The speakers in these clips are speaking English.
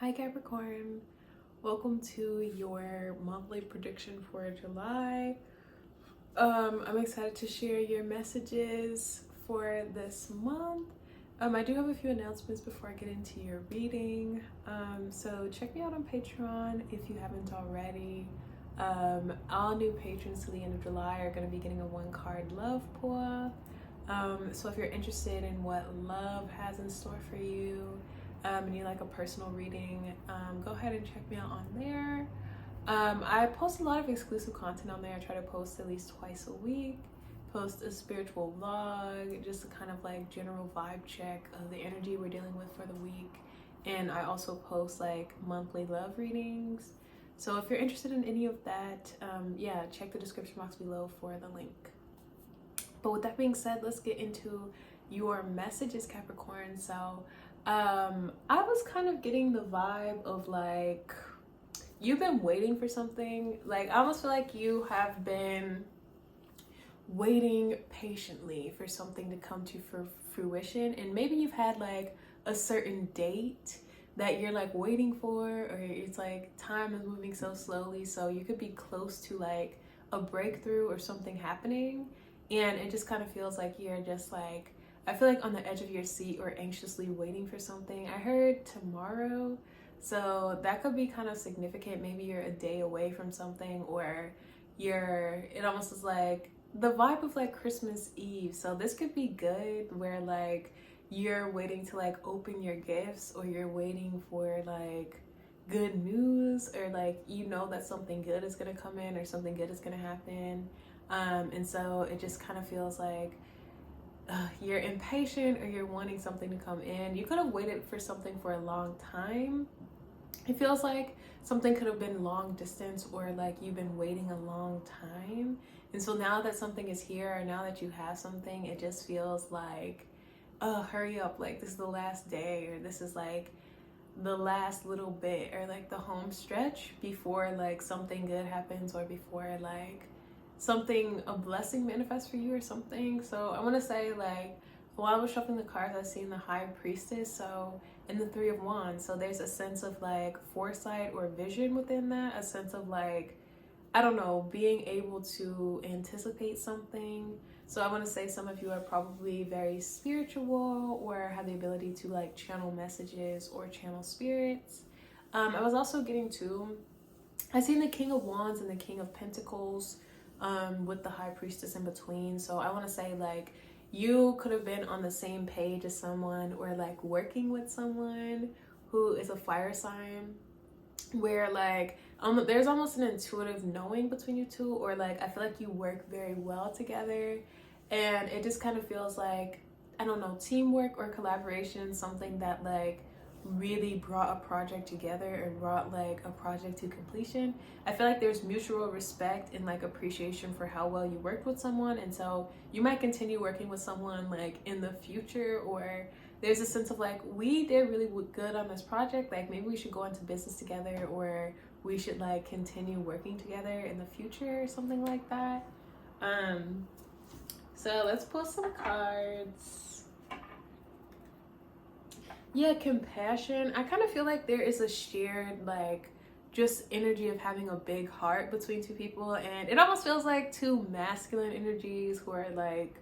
Hi Capricorn, welcome to your monthly prediction for July. I'm excited to share your messages for this month. I do have a few announcements before I get into your reading. So check me out on Patreon if you haven't already. All new patrons to the end of July are going to be getting a 1-card love pull. So if you're interested in what love has in store for you, and you like a personal reading, go ahead and check me out on there. I post a lot of exclusive content on there. I try to post at least twice a week, post a spiritual vlog, just a kind of like general vibe check of the energy we're dealing with for the week. And I also post like monthly love readings. So if you're interested in any of that, yeah, check the description box below for the link. But with that being said, let's get into your messages, Capricorn. So I was kind of getting the vibe of like you've been waiting for something. Like I almost feel like you have been waiting patiently for something to come to fruition, and maybe you've had like a certain date that you're like waiting for, or it's like time is moving so slowly, so you could be close to like a breakthrough or something happening, and it just kind of feels like you're just like, I feel like on the edge of your seat or anxiously waiting for something. I heard tomorrow, so that could be kind of significant. Maybe you're a day away from something, or it almost is like the vibe of like Christmas Eve. So this could be good where like you're waiting to like open your gifts, or you're waiting for like good news, or like you know that something good is gonna come in or something good is gonna happen. And so it just kind of feels like you're impatient, or you're wanting something to come in. You could have waited for something for a long time. It feels like something could have been long distance, or like you've been waiting a long time. And so now that something is here, or now that you have something, it just feels like, oh, hurry up, like this is the last day, or this is like the last little bit, or like the home stretch before like something good happens, or before like a blessing manifests for you or something. So I want to say, like, while I was shuffling the cards, I seen the High Priestess, so and the Three of Wands. So there's a sense of like foresight or vision within that, a sense of like, I don't know, being able to anticipate something. So I want to say some of you are probably very spiritual, or have the ability to like channel messages or channel spirits. I was also getting to, I seen the King of Wands and the King of Pentacles, with the High Priestess in between. So I want to say like you could have been on the same page as someone, or like working with someone who is a fire sign, where like there's almost an intuitive knowing between you two, or like I feel like you work very well together, and it just kind of feels like, I don't know, teamwork or collaboration, something that like really brought a project together and brought like a project to completion. I feel like there's mutual respect and like appreciation for how well you worked with someone, and so you might continue working with someone like in the future, or there's a sense of like, we did really good on this project, like maybe we should go into business together, or we should like continue working together in the future, or something like that. So let's pull some cards. Yeah, compassion. I kind of feel like there is a shared like just energy of having a big heart between two people, and it almost feels like two masculine energies who are like,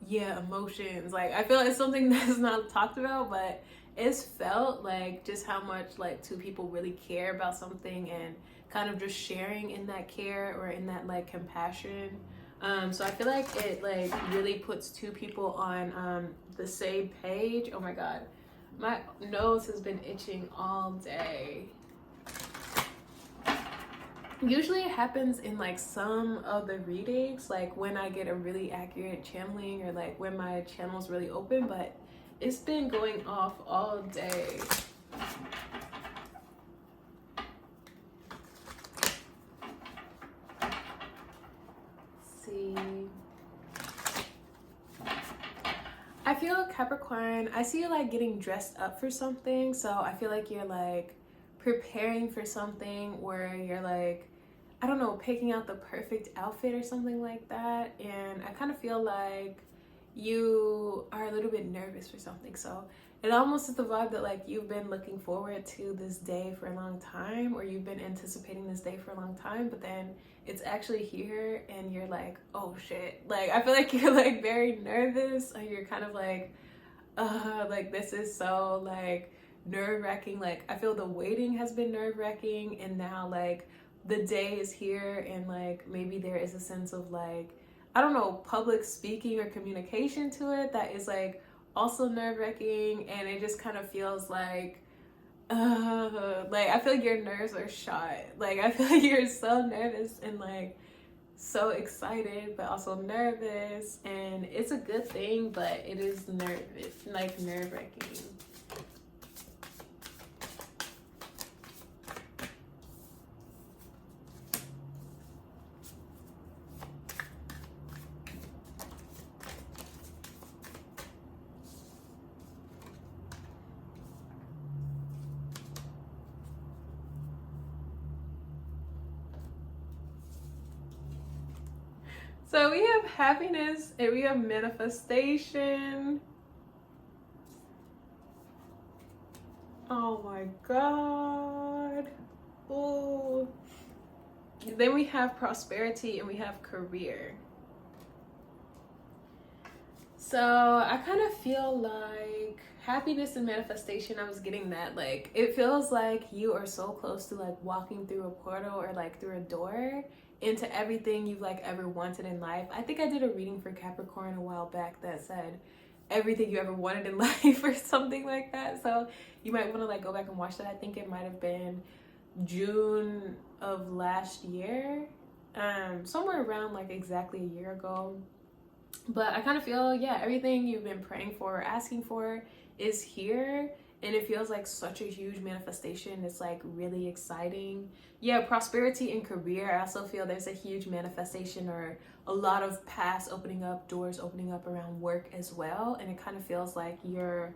yeah, emotions. Like I feel like it's something that's not talked about, but it's felt like just how much like two people really care about something, and kind of just sharing in that care, or in that like compassion. So I feel like it like really puts two people on the same page. Oh my god, my nose has been itching all day. Usually it happens in like some of the readings, like when I get a really accurate channeling, or like when my channel's really open, but it's been going off all day. Let's see. I feel Capricorn, I see you like getting dressed up for something. So I feel like you're like preparing for something, or you're like, I don't know, picking out the perfect outfit or something like that. And I kind of feel like you are a little bit nervous for something. So it almost is the vibe that like you've been looking forward to this day for a long time, or you've been anticipating this day for a long time, but then it's actually here and you're like, oh shit. Like I feel like you're like very nervous, or you're kind of like this is so like nerve-wracking. Like I feel the waiting has been nerve-wracking, and now like the day is here, and like maybe there is a sense of like, I don't know, public speaking or communication to it that is like also nerve-wracking. And it just kind of feels like I feel like your nerves are shot. Like I feel like you're so nervous and like so excited but also nervous, and it's a good thing, but it is nerve-wracking. So we have happiness and we have manifestation. Oh my God. Oh. Then we have prosperity and we have career. So I kind of feel like happiness and manifestation, I was getting that. Like it feels like you are so close to like walking through a portal or like through a door into everything you've like ever wanted in life. I think I did a reading for Capricorn a while back that said everything you ever wanted in life or something like that. So you might want to like go back and watch that. I think it might have been June of last year, somewhere around like exactly a year ago. But I kind of feel, yeah, everything you've been praying for or asking for is here, and it feels like such a huge manifestation. It's like really exciting. Yeah, prosperity and career, I also feel there's a huge manifestation or a lot of paths opening up, doors opening up around work as well. And it kind of feels like you're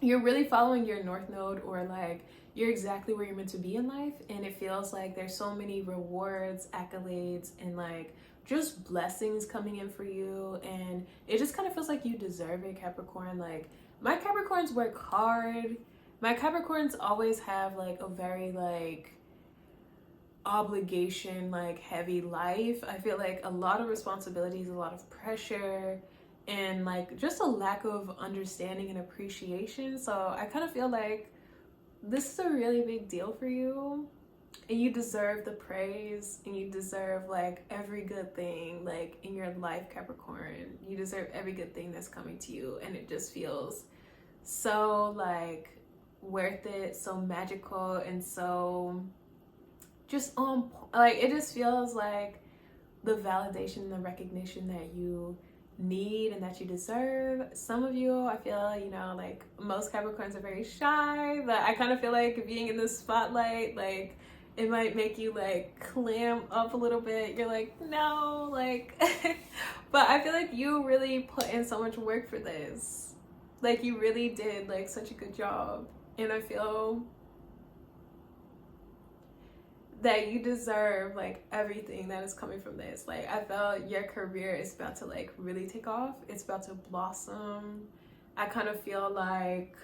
really following your north node, or like you're exactly where you're meant to be in life. And it feels like there's so many rewards, accolades, and like just blessings coming in for you. And it just kind of feels like you deserve it, Capricorn. Like my Capricorns work hard. My Capricorns always have like a very like obligation, like heavy life. I feel like a lot of responsibilities, a lot of pressure, and like just a lack of understanding and appreciation. So I kind of feel like this is a really big deal for you, and you deserve the praise, and you deserve like every good thing like in your life, Capricorn. You deserve every good thing that's coming to you, and it just feels so like worth it, so magical, and so just like it just feels like the validation and the recognition that you need and that you deserve. Some of you, I feel, you know, like most Capricorns are very shy, but I kind of feel like being in the spotlight, like it might make you like clam up a little bit. You're like, no, like but I feel like you really put in so much work for this. Like you really did like such a good job, and I feel that you deserve like everything that is coming from this. Like I felt your career is about to like really take off. It's about to blossom. I kind of feel like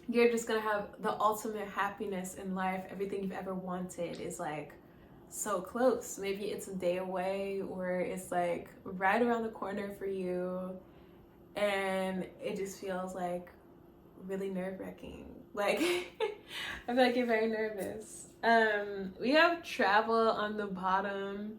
you're just gonna have the ultimate happiness in life. Everything you've ever wanted is like so close. Maybe it's a day away, or it's like right around the corner for you, and it just feels like really nerve-wracking. Like I feel like you're very nervous. We have travel on the bottom.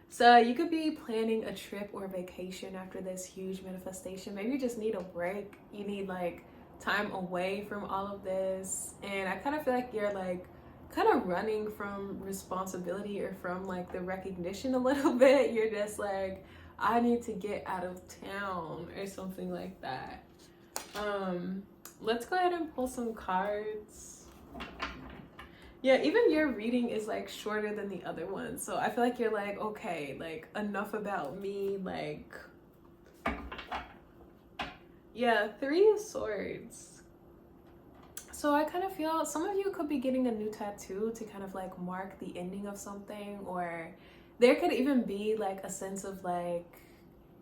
So you could be planning a trip or a vacation after this huge manifestation. Maybe you just need a break. You need like time away from all of this. And I kind of feel like you're like kind of running from responsibility or from like the recognition a little bit. You're just like, I need to get out of town or something like that. Let's go ahead and pull some cards. Yeah, even your reading is like shorter than the other one. So I feel like you're like, okay, like enough about me. Like, yeah, 3 of Swords. So I kind of feel some of you could be getting a new tattoo to kind of like mark the ending of something, or there could even be like a sense of like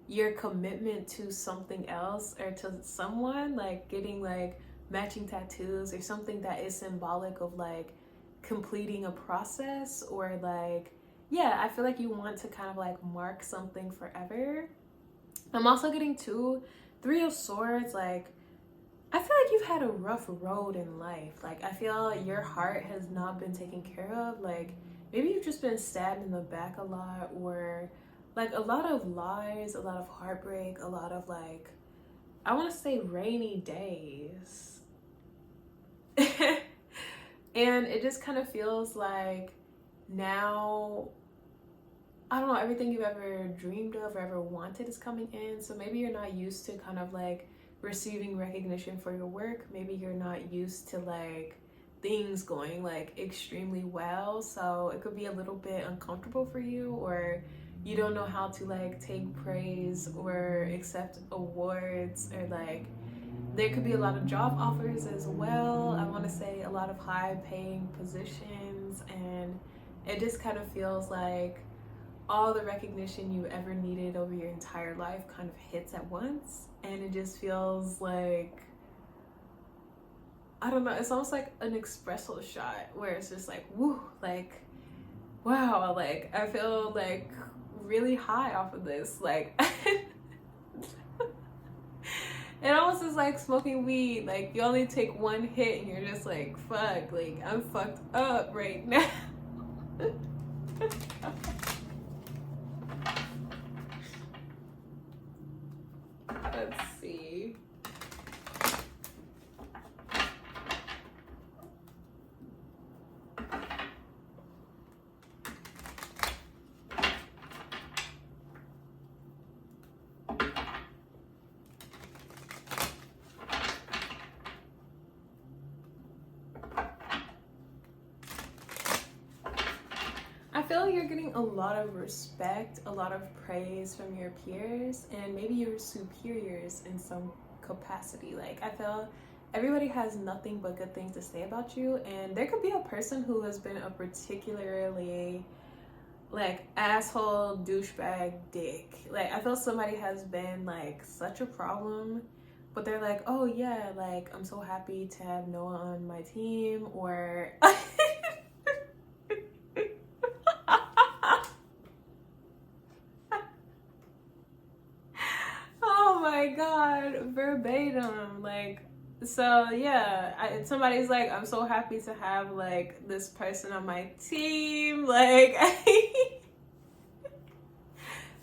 your commitment to something else or to someone, like getting like matching tattoos or something that is symbolic of like completing a process, or like, yeah, I feel like you want to kind of like mark something forever. I'm also getting Three of Swords. Like, I feel like you've had a rough road in life. Like, I feel your heart has not been taken care of. Like, maybe you've just been stabbed in the back a lot, or like a lot of lies, a lot of heartbreak, a lot of like, I want to say rainy days. And it just kind of feels like now, I don't know, everything you've ever dreamed of or ever wanted is coming in. So maybe you're not used to kind of like receiving recognition for your work. Maybe you're not used to like things going like extremely well. So it could be a little bit uncomfortable for you, or you don't know how to like take praise or accept awards, or like there could be a lot of job offers as well. I want to say a lot of high paying positions, and it just kind of feels like all the recognition you ever needed over your entire life kind of hits at once. And it just feels like, I don't know, it's almost like an espresso shot where it's just like, woo, like, wow, like I feel like really high off of this. Like, it almost is like smoking weed. Like, you only take one hit and you're just like, fuck, like I'm fucked up right now. Let's see. I feel like you're getting a lot of respect, a lot of praise from your peers, and maybe your superiors in some capacity. Like, I feel everybody has nothing but good things to say about you, and there could be a person who has been a particularly like asshole, douchebag, dick. Like, I feel somebody has been like such a problem, but they're like, oh yeah, like I'm so happy to have Noah on my team, or oh my god, verbatim. Like, so yeah, somebody's like, I'm so happy to have like this person on my team. Like,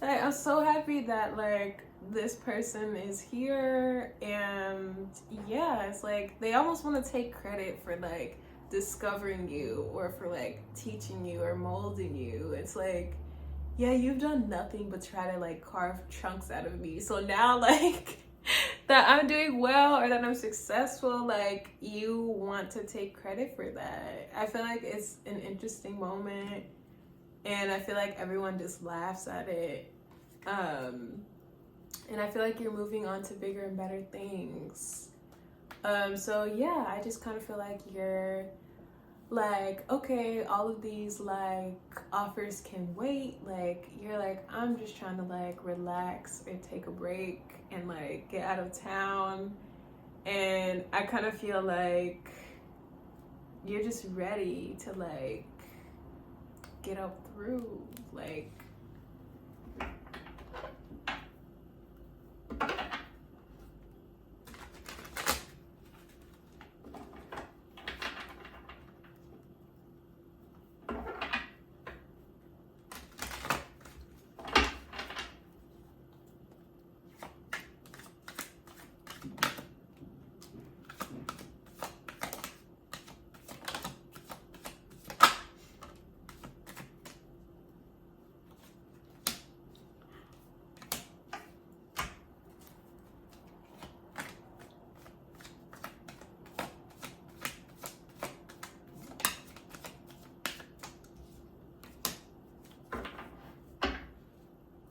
like I'm so happy that like this person is here. And yeah, it's like they almost want to take credit for like discovering you, or for like teaching you or molding you. It's like, yeah, you've done nothing but try to like carve chunks out of me. So now, like, that I'm doing well or that I'm successful, like, you want to take credit for that. I feel like it's an interesting moment, and I feel like everyone just laughs at it. And I feel like you're moving on to bigger and better things. So yeah, I just kind of feel like you're like, okay, all of these like offers can wait. Like, you're like, I'm just trying to like relax or take a break and like get out of town. And I kind of feel like you're just ready to like get up through, like,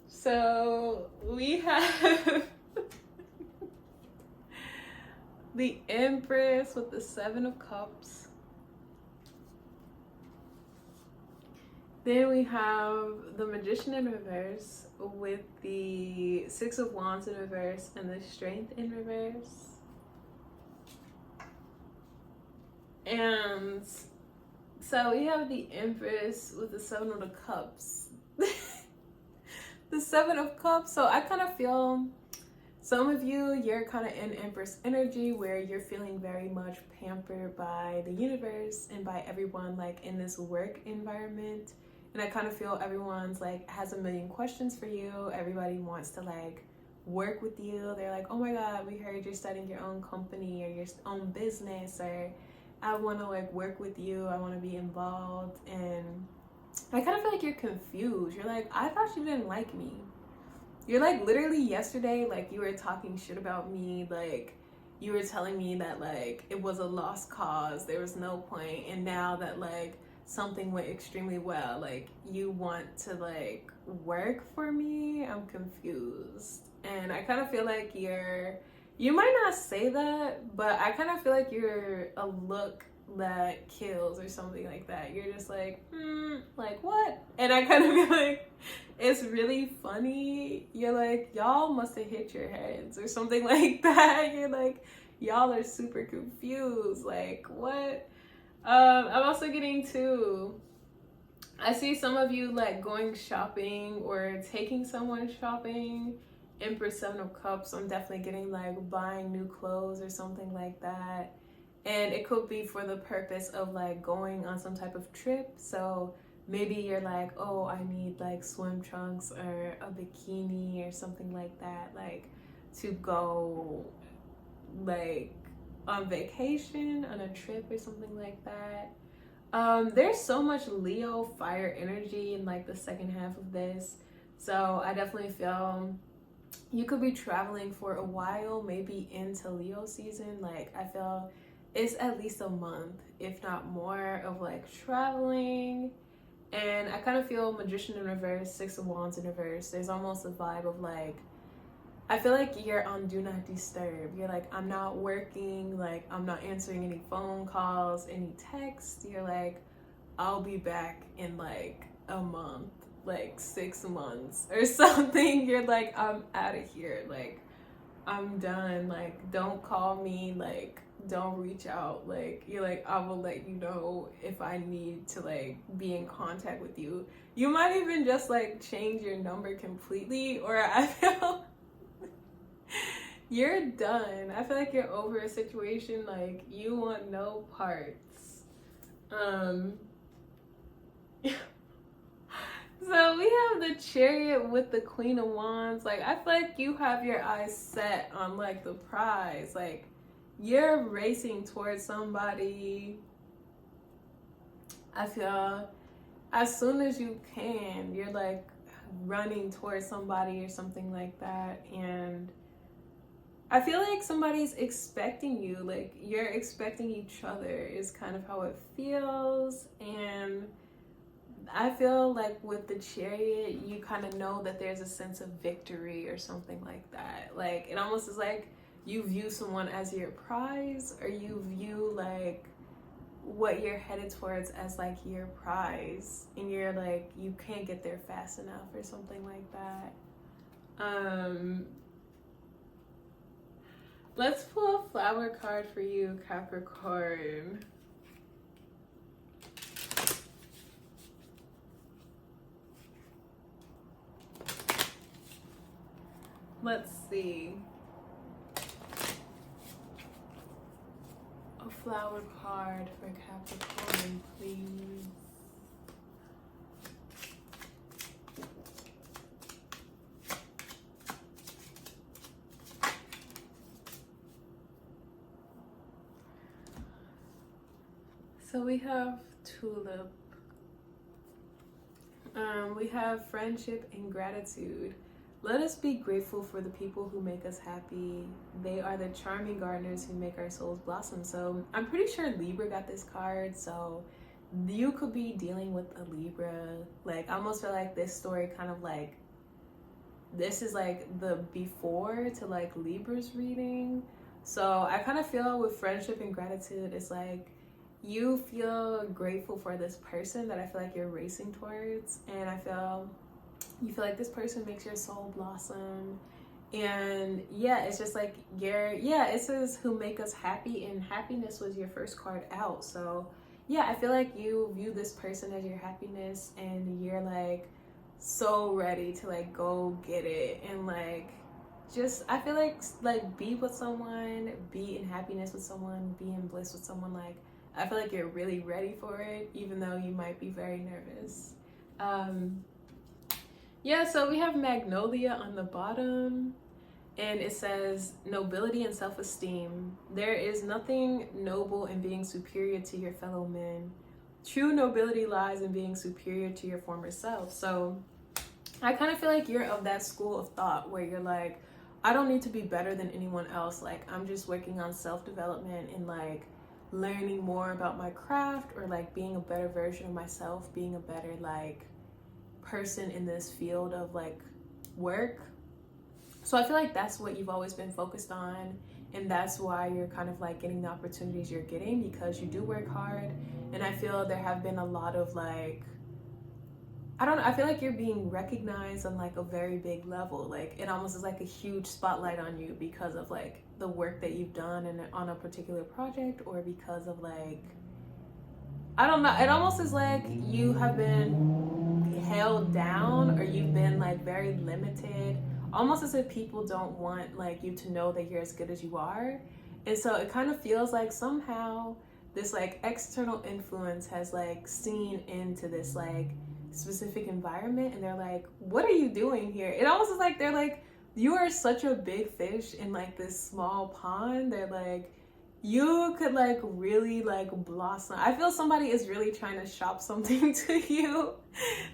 so we have the Empress with the Seven of Cups. Then we have the Magician in reverse with the Six of Wands in reverse and the Strength in reverse. And so we have the Empress with the Seven of the Cups. The Seven of Cups. So I kind of feel some of you, you're kind of in Empress energy where you're feeling very much pampered by the universe and by everyone like in this work environment. And I kind of feel everyone's like has a million questions for you. Everybody wants to like work with you. They're like, oh my God, we heard you're starting your own company or your own business, or I want to like work with you. I want to be involved. And I kind of feel like you're confused. You're like, I thought you didn't like me. You're like literally yesterday, like you were talking shit about me. Like you were telling me that like it was a lost cause. There was no point. And now that like something went extremely well, like you want to like work for me. I'm confused. And I kind of feel like you might not say that, but I kind of feel like you're a look that kills or something like that. You're just like, like what? And I kind of feel like it's really funny. You're like, y'all must have hit your heads or something like that. You're like, y'all are super confused. Like what? I'm also getting to, I see some of you like going shopping or taking someone shopping. Empress, Seven of Cups. I'm definitely getting like buying new clothes or something like that. And it could be for the purpose of like going on some type of trip. So maybe you're like, oh, I need like swim trunks or a bikini or something like that, like to go like on vacation, on a trip or something like that. There's so much Leo fire energy in like the second half of this. So I definitely feel you could be traveling for a while, maybe into Leo season. Like I feel it's at least a month, if not more, of like traveling. And I kind of feel Magician in reverse, Six of Wands in reverse. There's almost a vibe of like, I feel like you're on do not disturb. You're like, I'm not working, like I'm not answering any phone calls, any texts. You're like, I'll be back in like a month, like 6 months or something. You're like, I'm out of here. Like I'm done. Like don't call me. Like don't reach out. Like you're like, I will let you know if I need to like be in contact with you. You might even just like change your number completely, or I feel you're done. I feel like you're over a situation. Like you want no parts. So we have the Chariot with the Queen of Wands. Like I feel like you have your eyes set on like the prize. Like you're racing towards somebody. I feel as soon as you can, you're like running towards somebody or something like that. And I feel like somebody's expecting you. Like you're expecting each other is kind of how it feels. And I feel like with the Chariot, you kind of know that there's a sense of victory or something like that. Like it almost is like you view someone as your prize, or you view like what you're headed towards as like your prize, and you're like you can't get there fast enough or something like that. Let's pull a flower card for you, Capricorn. Let's see. A flower card for Capricorn, please. So we have Tulip. We have Friendship and Gratitude. Let us be grateful for the people who make us happy. They are the charming gardeners who make our souls blossom. So I'm pretty sure Libra got this card. So you could be dealing with a Libra. Like I almost feel like this story kind of like, this is like the before to like Libra's reading. So I kind of feel with Friendship and Gratitude, it's like you feel grateful for this person that I feel like you're racing towards, and you feel like this person makes your soul blossom. And yeah, it's just like it says who make us happy, and happiness was your first card out. So yeah, I feel like you view this person as your happiness, and you're like so ready to like go get it, and like just I feel like be with someone, be in happiness with someone, be in bliss with someone. Like I feel like you're really ready for it, even though you might be very nervous. Yeah, so we have Magnolia on the bottom, and it says nobility and self-esteem. There is nothing noble in being superior to your fellow men. True nobility lies in being superior to your former self. So I kind of feel like you're of that school of thought where you're like, I don't need to be better than anyone else. Like I'm just working on self-development and like learning more about my craft, or like being a better version of myself, being a better like person in this field of like work. So I feel like that's what you've always been focused on, and that's why you're kind of like getting the opportunities you're getting, because you do work hard. And I feel there have been a lot of like, I don't know, I feel like you're being recognized on like a very big level. Like it almost is like a huge spotlight on you because of like the work that you've done and on a particular project, or because of like, I don't know, it almost is like you have been held down, or you've been like very limited, almost as if people don't want like you to know that you're as good as you are. And so it kind of feels like somehow this like external influence has like seen into this like specific environment, and they're like, what are you doing here? It almost is like they're like, you are such a big fish in like this small pond. They're like, you could like really like blossom. I feel somebody is really trying to shop something to you.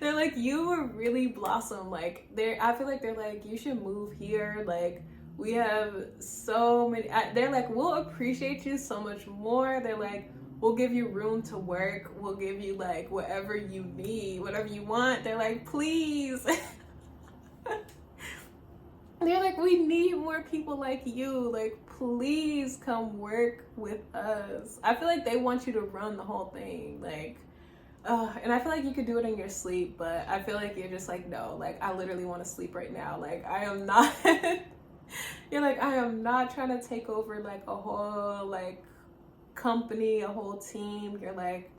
They're like, you would really blossom. Like I feel like they're like, you should move here. Like we have so many, they're like, we'll appreciate you so much more. They're like, we'll give you room to work. We'll give you like whatever you need, whatever you want. They're like, please. They're like, we need more people like you. Like, please come work with us. I feel like they want you to run the whole thing. Like, and I feel like you could do it in your sleep, but I feel like you're just like, no, like, I literally want to sleep right now. Like, I am not, you're like, I am not trying to take over like a whole like company, a whole team. You're like,